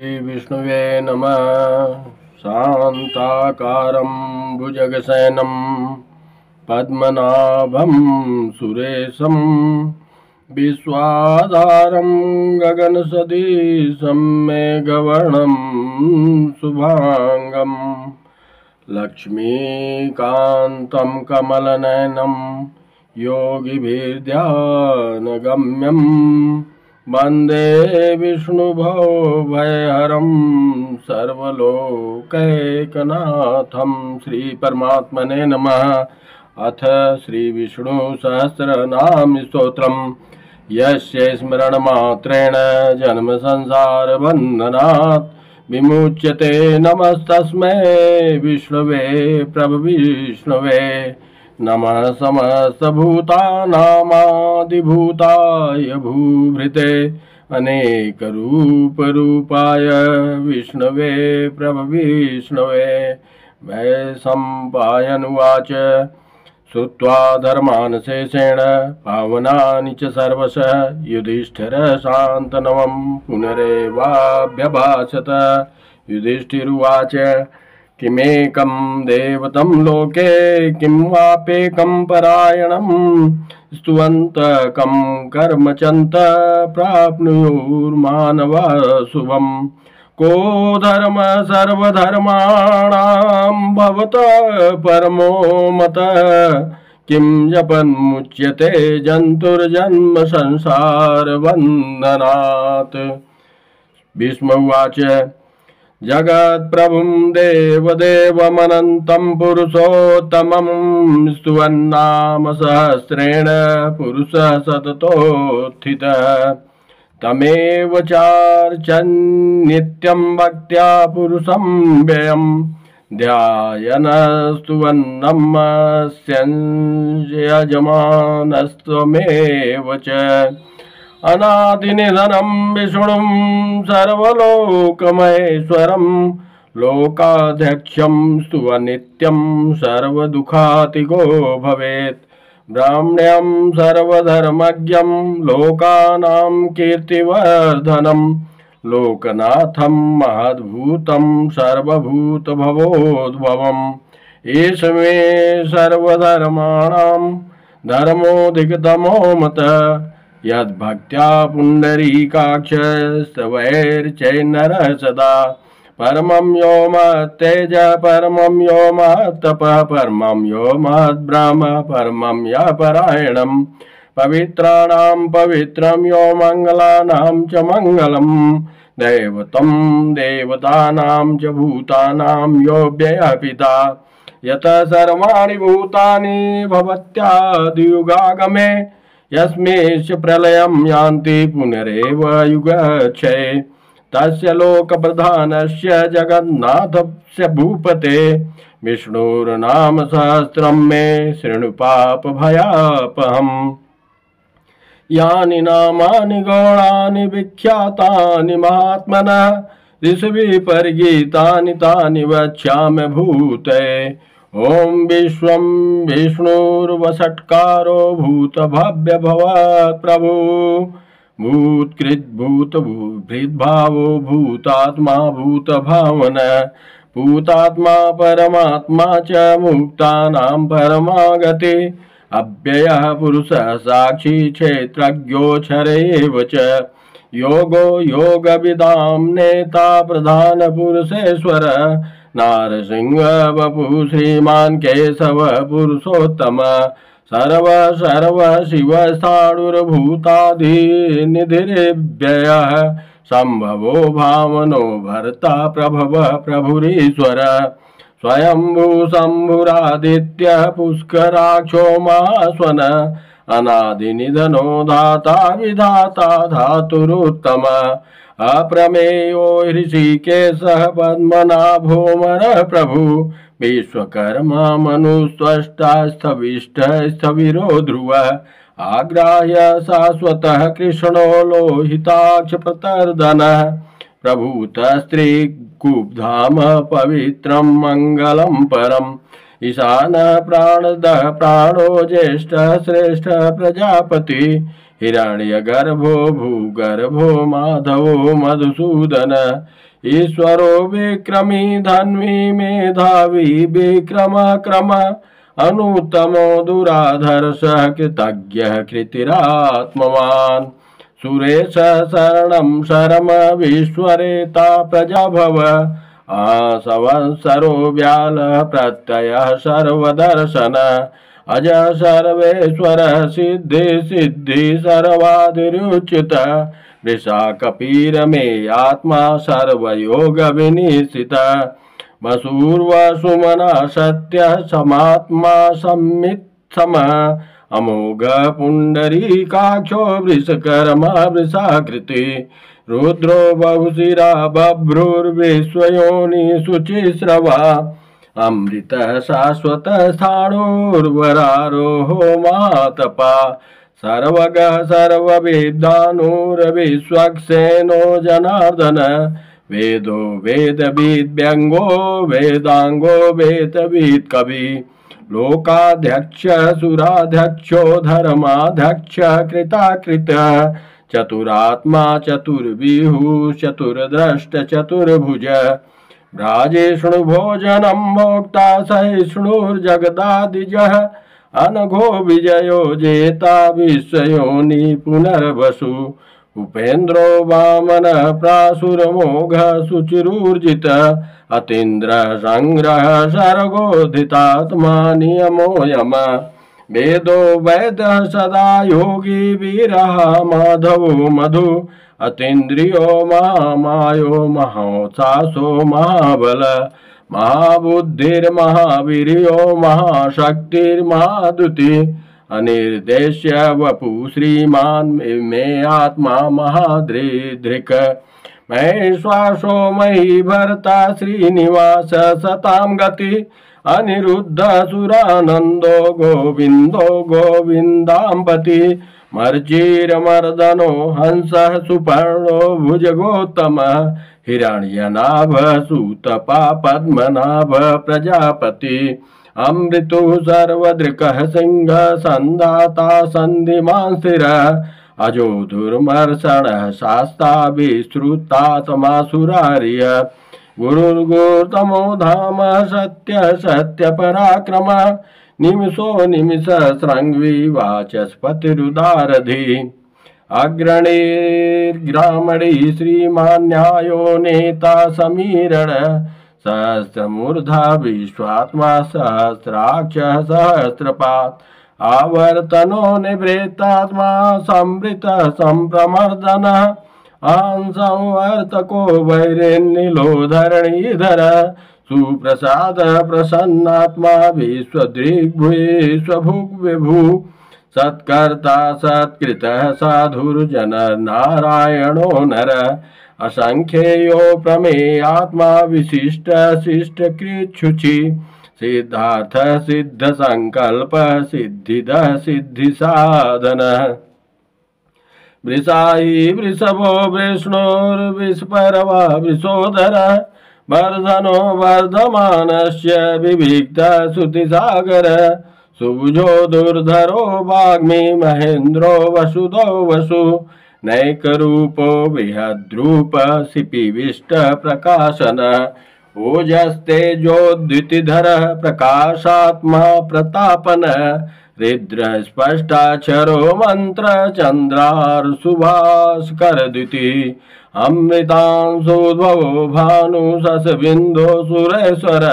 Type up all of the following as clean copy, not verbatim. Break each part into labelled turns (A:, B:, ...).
A: विष्णुवे नमः। शान्ताकारं भुजगशयनं पद्मनाभं सुरेशं विश्वाधारं गगनसदृशं मेघवर्णं शुभांगं लक्ष्मीकान्तं कमलनयनं योगिभिर्ध्यानगम्यं वन्दे विष्णुभवभयहरं सर्वलोकैकनाथं। श्रीपरमात्मने नमः। अथ श्रीविष्णुसहस्रनामस्तोत्रम्। यस्य स्मरणमात्रेण जन्मसंसारबन्धनात् विमुच्यते। नमस्तस्मै विष्णवे प्रभविष्णवे। नमः समस्तभूतानामादिभूताय भूभृते अनेकरूपरूपाय विष्णवे प्रभविष्णवे। वैशम्पायनुवाच श्रुत्वा धर्मान् शेषेण पावनानि च सर्वशः युधिष्ठिर शान्तनवं पुनरेवाभ्यभाषत। युधिष्ठिरुवाच किमेकं देवतं लोके किं वाप्येकं परायणं स्तुवन्तकं कर्मचन्त प्राप्नुयुर्मानवा शुभम्। को धर्म सर्वधर्माणां भवतः परमो मतः किं जपन्मुच्यते जन्तुर्जन्म संसारबन्धनात्। भीष्म उवाच जगत्प्रभुं देवदेवमनन्तं पुरुषोत्तमं स्तुवन्नाम सहस्रेण पुरुषः सततोत्थितः। तमेव चार्चन् नित्यं भक्त्या पुरुषं व्ययं ध्यायन् स्तुवन्नं यजमानस्त्वमेव च। अनादिनिधनं विष्णुं सर्वलोकमहेश्वरं लोकाध्यक्षं स्तुवन्नित्यं सर्वदुःखातिको भवेत्। ब्राह्मण्यं सर्वधर्मज्ञं लोकानां कीर्तिवर्धनं लोकनाथं महद्भूतं सर्वभूतभवोद्भवम्। एष मे सर्वधर्माणां धर्मोऽधिकतमो मतः यद्भक्त्या पुण्डरीकाक्षस्तवैर्चैर्नरः सदा। परमं यो महत्तेज परमं यो महत्तपः परमं यो महद्ब्रह्म परमं यः परायणं। पवित्राणां पवित्रं यो मङ्गलानां च मङ्गलं दैवतं देवतानां च भूतानां यो व्ययः पिता। यतः सर्वाणि भूतानि भवत्यादियुगागमे यस्मिंश्च प्रलयं यान्ति पुनरेव युगक्षये। तस्य लोकप्रधानस्य जगन्नाथस्य भूपते विष्णुर्नाम सहस्रं मे शृणु पापभयापहम्। यानि नामानि गौणानि विख्यातानि महात्मनः ऋषिभिः परिगीतानि तानि वक्ष्यामि भूते। ओम विश्वं विष्णुर्वषट्कारो भूतभव्य भवत् प्रभु भूतकृत् भूतभृद्भावो भूतात्मा भूतभावन। भूतात्मा परमात्मा च मुक्तानां परमागति। अव्ययः पुरुषः साक्षी क्षेत्रज्ञोऽक्षर एव च। योगो योगविदां नेता प्रधान पुरुषेश्वर नारसिंह वपु श्रीमान केशव पुरुषोत्तम। सर्व सर्व शिव स्थाणुर्भूताधिनिधिर्व्ययः संभवो भावनो भर्ता प्रभव प्रभुरीश्वर। स्वयंभू शंभुरादित्य पुष्कराक्षो महास्वन अनादिनिधनो धाता विधाता धातुरुत्तम। अप्रमेयो ऋषिकेशः पद्मनाभोमर प्रभु विश्वकर्मा मनुस्त्वष्टा स्थविष्ठः स्थविरो ध्रुवः। आग्राह्य शाश्वतः कृष्णो लोहिताक्ष प्रतर्दनः। प्रभूतस्त्रीकुब्धाम पवित्रं मङ्गलं परम्। ईशानः प्राणदः प्राणो ज्येष्ठः श्रेष्ठः प्रजापति हिरण्यगर्भो भूगर्भो माधवो मधुसूदन ईश्वरो विक्रमी धन्वी मेधावी विक्रम क्रम अनुत्तमो दुराधर्ष कृतज्ञ कृतिरात्मवान् सुरेश शरणं शरम विश्वरेता प्रजाभव संवत्सरो व्याल प्रत्यय सर्वदर्शन अज सर्वेश्वर सिद्धि सिद्धि सर्वाधिरुचित वृषाकपीर मे आत्मा सर्वयोग विनिश्चित वसूर्व सुमना सत्य समात्मा सम्मित सम अमोघ पुंडरीकाक्षो वृषकर्मा वृषाकृति रुद्रो बहुशिरा बभ्रुर्विश्वयोनि शुचिस्रवा अमृत शाश्वत स्थाणुर्वरारोहो मातपा सर्वग सर्ववेदानुर्विश्वक्सेनो जनार्दन वेदो वेदविद्व्यंगो वेदांगो वेदविद कवि लोकाध्यक्ष सुराध्यक्षो धर्माध्यक्ष कृताकृत चतुरात्मा चतुर्विहु चतुर्द्रष्ट चतुर्भुज भ्राजेष्णु भोजनम भोक्ता सहिष्णुर्जगदादिजः अनघो विजयो जेता विश्वयोनि पुनर्वसु उपेन्द्रो वामन प्रासुरमोघ शुचिरूर्जित अतीन्द्र संग्रह सर्गोधितात्मा नियमो यम वेदो वैद सदा योगी वीरः माधवो मधु अतीन्द्रियो महामायो महासासो महाबल महाबुद्धिर्महावीर्यो महाशक्तिर्महादुति अनिर्देश्य वपु श्रीमान मे आत्मा महादृधृक मैं श्वासो मयि भरता श्रीनिवास सतां गति अनिरुद्ध सुरानंदो गोविंदो गोविंदाम्बति मर्चिर्मर्दनो हंसः सुपर्णो भुजगोत्तमः हिरण्यनाभ सूतपा पद्मनाभ प्रजापति अमृतु सर्वदृक् सिंह संदाता संधिमान् स्थिरः अजो दुर्मर्षण शास्ता विश्रुतात्मासुरार्य गुरुर्गोतमो धाम सत्य सत्य पराक्रम निमिषो निमिष श्रृंग्वी वाचस्पतिरुदारधि अग्रणीर्ग्रामणी श्रीमान्यायो नेता समीरण सहस्रमूर्धा विश्वात्मा सहस्राक्ष सहस्रपात् आवर्तनो निवृत्तात्मा संवृत संप्रमर्दन अहं संवर्तको वैरिन्निलो धरणीधर सुप्रसाद प्रसन्नात्मा विश्वदृग्भुविभु सत्कर्ता सत्कृतः साधुर्जन नारायणो नर असंख्येयो प्रमेयात्मा विशिष्ट शिष्ट कृच्छुचि सिद्धार्थ सिद्ध संकल्प सिद्धिद सिद्धि साधन वृषाही वृषभो वृष्णोर्विस्परवा वृषोधर वर्धनो वर्धमानस्य विविक्त श्रुतिसागर सुभुजो दुर्धरो वाग्मी महेन्द्रो वसुदो वसु नैकरूपो विहद्रूप सिपिविष्ट प्रकाशन ओजस्तेजोद्युतिधर प्रकाशात्मा प्रतापन रुद्र स्पष्टाक्षरो मंत्र चंद्रार्शुभास्करद्युति अमृतांशोद्भवो भानु शशबिन्दो सुरेश्वर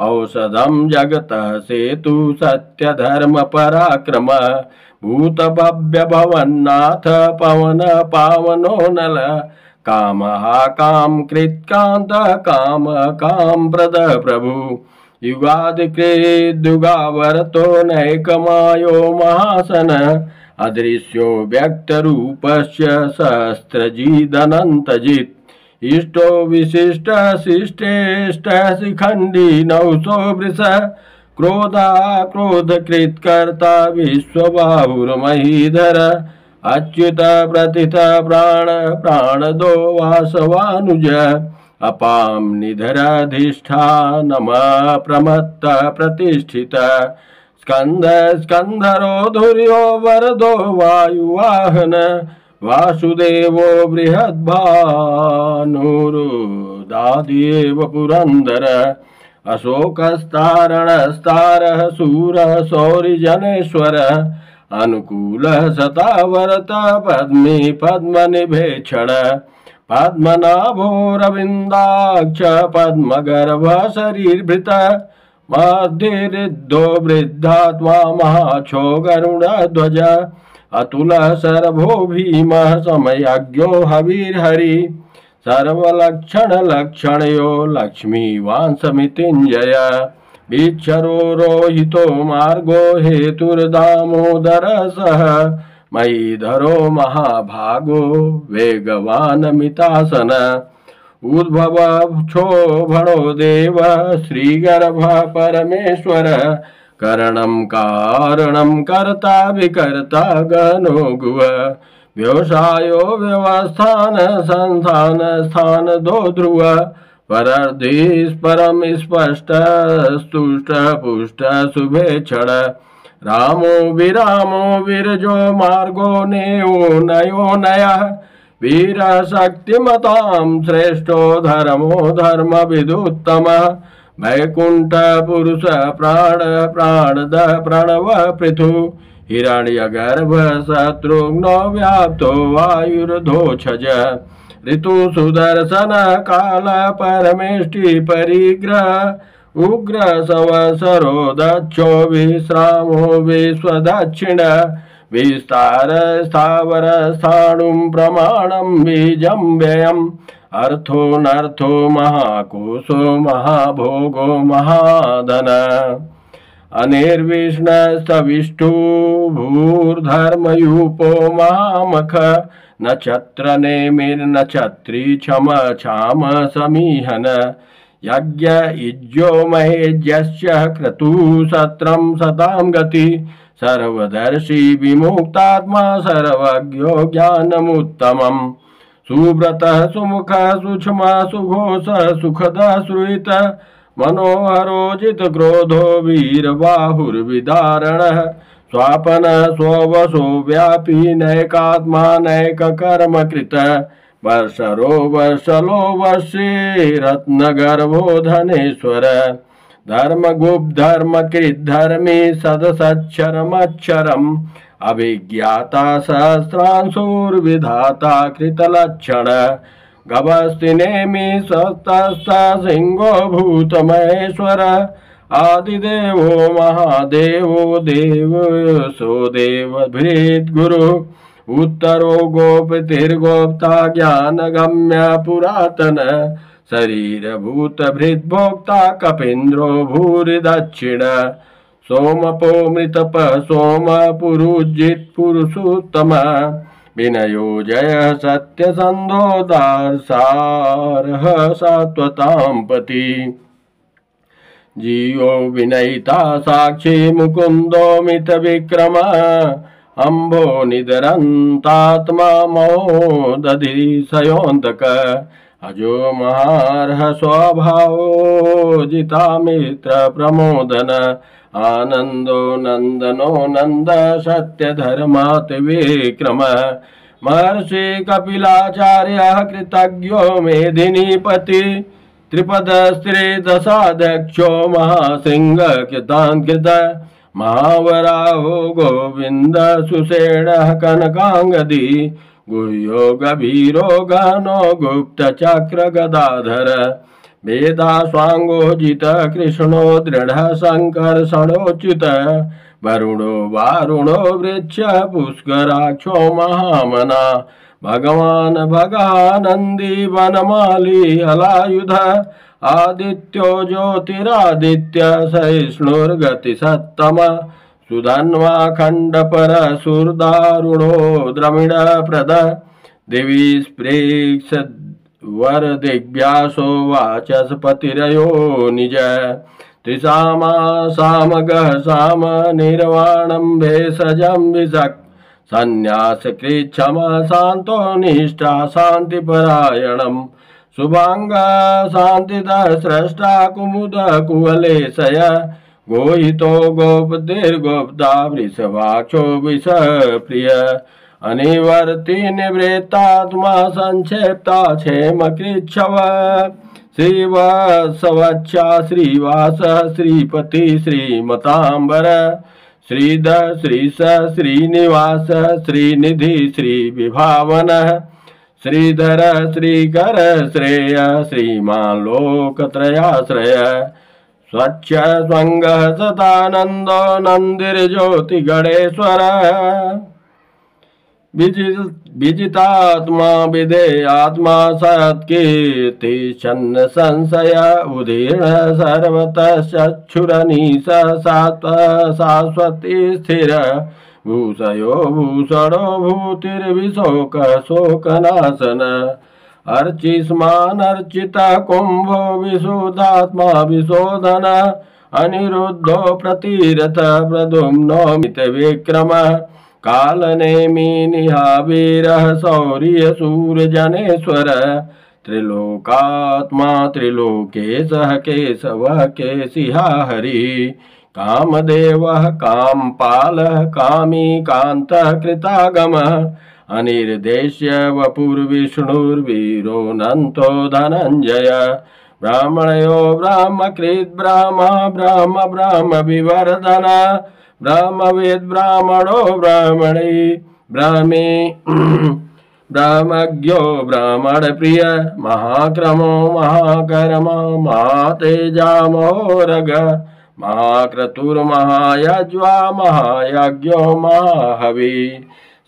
A: औषधम जगतः सेतु सत्य धर्म पराक्रम भूत भव्य भवन्नाथ पवन पावनो नल काम काम कृत्कांत काम काम प्रद प्रभु युगादिकृत युगावरतो नैकमायो महासन अदृश्यो व्यक्त रूपस्य सहस्रजिदनन्तजित् इष्टो विशिष्ट शिष्टेष्ट शिखंडी नौसो वृष क्रोधा क्रोधकृत कर्ता विश्वबाहुर्महीधर अच्युत प्रथित प्राण प्राणदो वासवानुज अपाम निधराधिष्ठानम प्रमत्त प्रतिष्ठित स्कंद स्कंधरो धुर्यो वरदो वायुवाहन वासुदेवो बृहद्भानुरुदादिव पुरंदर अशोकस्तारणस्तारः शूरः शौरिजनेश्वर अनुकूल सतावरत पद्मी पद्मनिभेक्षण पद्मनाभोरविन्दाक्ष पद्मगर्भ शरीरभृत मध्यरिद्धो वृद्धात्मा महाछो गरुडध्वज अतुल शरभो भीमः समयज्ञो हविर्हरि सर्वलक्षण लक्षणयो लक्ष्मीवान् समितिञ्जय विच्छरो रोहितो मार्गो हेतुर्दामोदर सह मयीधरो महाभागो वेगवान् मितासन उद्भव क्षोभणो देव श्रीगर्भ परमेश्वर करणं कारणं कर्ता विकर्ता गणो गुह व्यवसायो व्यवस्थान संस्थान स्थान दो ध्रुव परर्धि परम स्पष्ट स्तुष्ट पुष्ट शुभेक्षण रामो विरजो मार्गो नेयो नयो नय वीर शक्तिमतां श्रेष्ठो धर्मो धर्म विदुत्तम वैकुंठ पुरुष प्राण प्राणद प्रणव पृथु हिरण्यगर्भ शत्रुघ्नो व्याप्तो वायुर्धोक्षज ऋतु सुदर्शन काल परमेष्टि परिग्रह उग्र सवसरो दक्षो विश्रामो विश्वदक्षिण विस्तार स्थावर स्थाणुं प्रमाणं बीजं व्ययम् अर्थो नर्थो महाकोशो महाभोगो महाधन अनिर्विष्णस्तविष्टु भूर्धर्मयूपो महामख नक्षत्र नेमिर्नक्षत्री क्षम क्षाम समीहन यज्ञ इज्यो महेज्यस्य क्रतु सत्रं सतां गति सर्वदर्शी विमुक्तात्मा सर्वज्ञो ज्ञानमुत्तमम् सुव्रतः सुमुखः सूक्ष्मः सुघोषः सुखदः श्रुत मनोहरोजित क्रोधो वीरबाहुर्विदारणः स्वापन स्ववशो व्यापी नैकात्मा नैककर्म कृत वर्षरो वर्षलो वर्षे रत्नगर्भो धनेश्वर धर्मगुप्त धर्मकृद्धर्मी सदसच्छरमक्षरम् अभिज्ञाता सहस्रांशुर्विधाता कृतलक्षण गभस्तिनेमि सप्तस्थ सिंहो भूतमहेश्वर आदिदेवो महादेवो देव सो देव भृद्गुरु उत्तरो गोपतिर्गोप्ता ज्ञानगम्य पुरातन शरीरभूत भृद्भोक्ता कपीन्द्रो भूरिदक्षिण सोमपोमृतप सोम पुरुजित् पुरुषोत्तम विनयो जय सत्यसन्धो दार्सारः सात्वतां पति जीवो विनयिता साक्षी मुकुन्दो मित विक्रम अम्भो निदरन्तात्मा मोदधिशयोऽन्तक अजो महार्ह स्वभावो जिता मित्र प्रमोदन आनंदो नंदनो नंद सत्य धर्मात् विक्रम महर्षि कपिलाचार्य कृतज्ञो मेदिनीपति त्रिपद स्त्री दशाध्यक्षो महासिंह कृतांकृत महावराहो गोविंद सुषेण कनकांगदी गुह्यो गभीरो गहनो गुप्त चक्र गदाधर वेदा स्वांगोजित कृष्णो दृढ़ संकर्षणोच्युत वरुणो वारुणो वृक्ष पुष्कराक्षो महामना भगवान भगानंदी वनमाली हलायुध आदित्यो ज्योतिरादित्य सहिष्णुर्गति सत्तम सुधन्वा खंडपर सुरदारुणो द्रमिण प्रद दिवि स्प्रेक्ष वर दिव्यासो वाचस्पतिरयो निज त्रिसामा सामगः साम निर्वाणं भेषजं विषक् संन्यास कृच्छम शांतो निष्ठा शांतिपरायणम् शुभांग शांतिद स्रष्टा कुमुद कुवलेशय गोहितो गोपतिर्गोप्ता वृषभाक्षो विषप्रिय अनिवर्ति निवृत्तात्मा संक्षेप्ता क्षेमकृच्छव श्रीवत्सवच्छा श्रीवास श्रीपति श्रीमतांबर श्रीध श्रीश श्रीनिवास श्रीनिधि श्रीविभावन श्रीधर श्रीकर श्रेय श्रीमान् लोकत्रयाश्रय स्वच्छ स्वंग सदानंदो नंदिर्ज्योति गणेश्वर विजितात्मा विधेयात्मा सत्कीर्ति छन्न संशय उदीर्ण सर्वतश्चक्षुरनीश शाश्वती स्थिर भूषयो भूषणो भूतिर्विशोक शोकनाशन अर्चिस्मान अर्चित कुंभो विशोधात्मा विशोधन अनिरुद्धो प्रतिरथ प्रद्युम्नो मित विक्रम कालनेमि निहावीरः शौर्य सूरजनेश्वर त्रिलोकात्मा त्रिलोकेशः केशवः केशिहा हरि कामदेवः कामपालः कामी कान्तः कृतागमः अनिर्देश्य वपुर्विष्णुर्वीरो नन्तो धनञ्जय ब्राह्मणयो ब्राह्मकृत् ब्राह्म विवर्धन ब्रह्मवेद ब्राह्मणो ब्राह्मणे ब्राह्मी ब्रह्मज्ञो ब्राह्मण प्रिय महाक्रमो महाकर्म महातेजामोरग महाक्रतुर्महायज्वा महायज्ञो महाहवि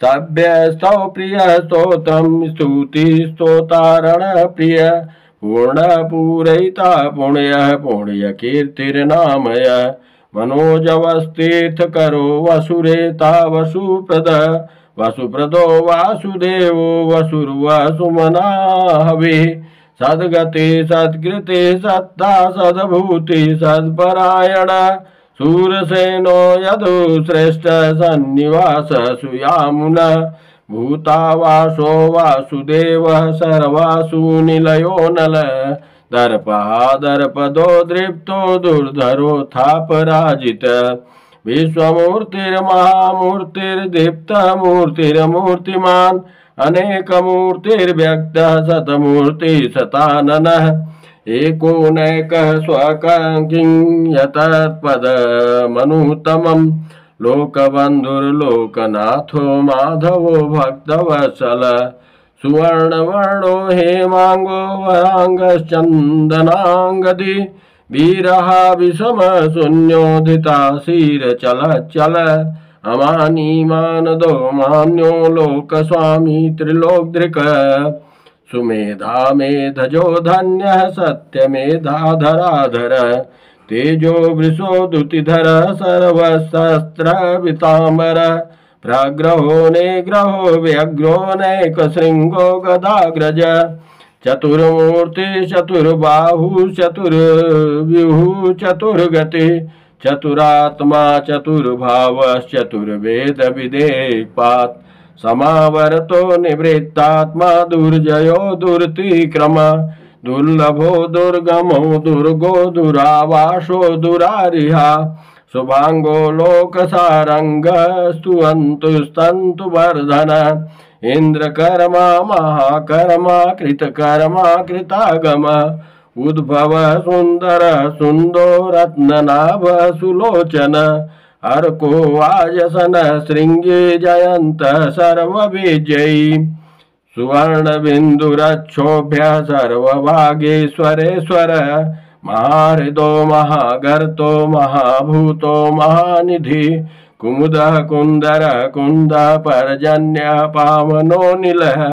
A: स्तभ्यस्तौ प्रिय स्तोत्रं स्तुति स्तोतारण प्रिय पूर्ण पूरयिता पुण्य पुण्य कीर्तिर्नामय मनोजवस्तीर्थ करो वसुरेता वसुप्रद वसुप्रदो वासुदेवो वसुर्वसुमना हवि सद्गति सद्कृति सत्ता सद्भूति सत्परायण सूरसेनो यदुश्रेष्ठ सन्निवास सुयामुन भूतावासो वासुदेवः सर्वासु निलयो नल दर्पदो दृप्तो दुर्धरो थापराजित विश्वमूर्तिर्महामूर्तिर्दीप्तमूर्तिर्मूर्तिमान् अनेकमूर्तिर्व्यक्तः शतमूर्ति शताननः एकोनैकः स्वकिं यत्पदमनुत्तमं लोकबन्धुर्लोकनाथो माधवो भक्तवत्सल सुवर्णवर्णो हेमांगो वरांगश्चंदनांगदी वीरः विषम शून्योदिता शीर चल चल अमानीमानदो मान्यो लोकस्वामी त्रिलोकदृक् सुमेधा मेधजो धन्यः सत्यमेधाधराधर तेजो वृषो दुतिधर सर्वशस्त्रविताम्बर प्रग्रहो निग्रहो व्यग्रो नैकशृङ्गो गदाग्रज चतुर्मूर्ति चतुर्बाहु चतुर्व्यूः चतुर्गति चतुरात्मा चतुर्भावश्चतुर्वेद विदेपात् समावर्तो निवृत्तात्मा दुर्जयो दुर्तिक्रम दुर्लभो दुर्गमो दुर्गो दुरावासो दुरारिहा शुभांगो लोकसारंग स्तुवन्तु वर्धन इंद्रकर्मा महाकर्मा कृतकर्मा कृतागम उद्भव सुंदर सुंदो रत्ननाभ सुलोचन अर्को वाजसन श्रृंगे जयंत सर्वविजयी सुवर्ण बिंदुरक्षोभ्य सर्वभागेश्वरेश्वर महाहृदो महागर्तो महाभूतो महानिधि कुमुद कुंदर कुंद पर्जन्य पावनो नीलः